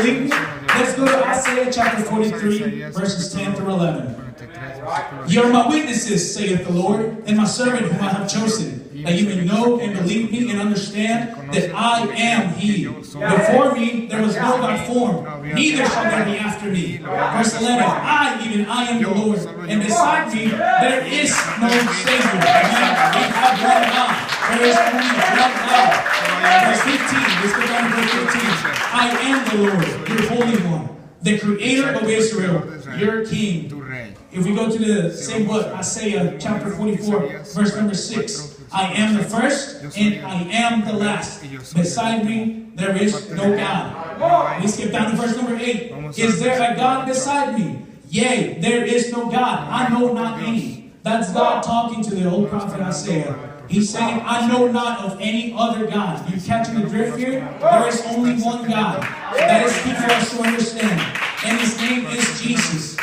believe me? Let's go to Isaiah chapter 43, verses 10 through 11. You are my witnesses, saith the Lord, and my servant whom I have chosen, that you may know and believe me and understand that I am He. Before me there was no God formed, neither shall there be after me. Verse 11, I am the Lord, and beside me there is no Savior. Amen. We have one God. There is only one God. Verse 15, let's go down to verse 15. I am the Lord, your Holy One, the Creator of Israel, your King. If we go to the same book, Isaiah chapter 44, verse number 6, I am the first and I am the last. Beside me, there is no God. We skip down to verse number 8. Is there a God beside me? Yea, there is no God. I know not any. That's God talking to the old prophet Isaiah. He's saying, I know not of any other God. You catching the drift here? There is only one God. That is key for us to understand. And His name is Jesus.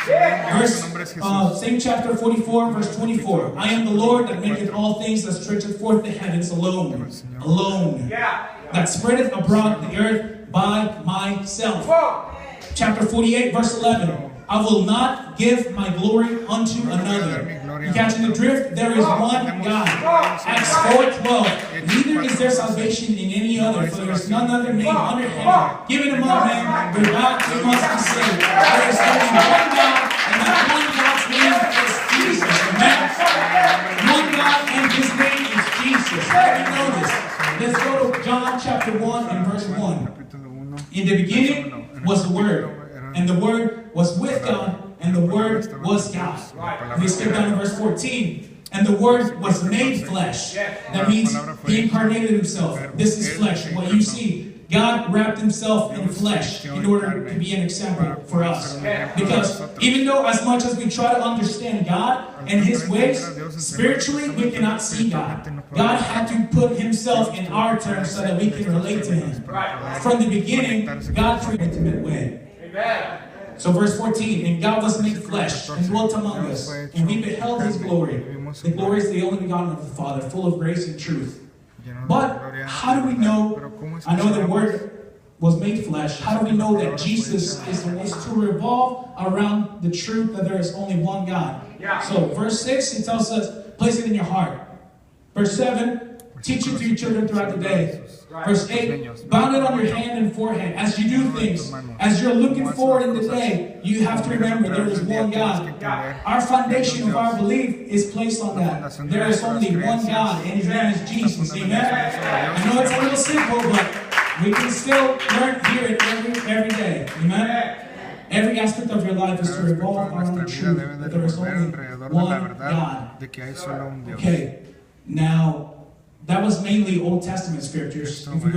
Same chapter 44, verse 24. I am the Lord that maketh all things, that stretcheth forth the heavens alone. Alone. That spreadeth abroad the earth by myself. Chapter 48, verse 11. I will not give my glory unto another. You catching the drift? There is one God. Acts 4:12. Neither is there salvation in any other, for there is none other name under heaven given among men whereby we must be saved. There is only one God, and that one God's name is Jesus. Amen. One God, and His name is Jesus. How do we know this? Let's go to John chapter 1 and verse 1. In the beginning was the Word, and the Word was with God, and the Word was God. We skip down to verse 14. And the Word was made flesh. That means He incarnated Himself. This is flesh. What you see, God wrapped Himself in flesh in order to be an example for us. Because even though as much as we try to understand God and His ways, spiritually we cannot see God. God had to put Himself in our terms so that we can relate to Him. From the beginning, God created an intimate way. Amen. So verse 14, and God was made flesh and dwelt among us, and we beheld His glory. The glory is the only begotten of the Father, full of grace and truth. But how do we know? I know the Word was made flesh. How do we know that Jesus is to revolve around the truth that there is only one God? So verse 6, it tells us, place it in your heart. Verse 7, teach it to your children throughout the day. Verse 8, bound it on your hand and forehead. As you do things, as you're looking forward in the day, you have to remember there is one God. Our foundation of our belief is placed on that. There is only one God, and His name is Jesus. Amen? I know it's a little simple, but we can still hear it every day. Amen? Every aspect of your life is to revolve around the truth that there is only one God. Okay, now, that was mainly Old Testament scriptures. If we go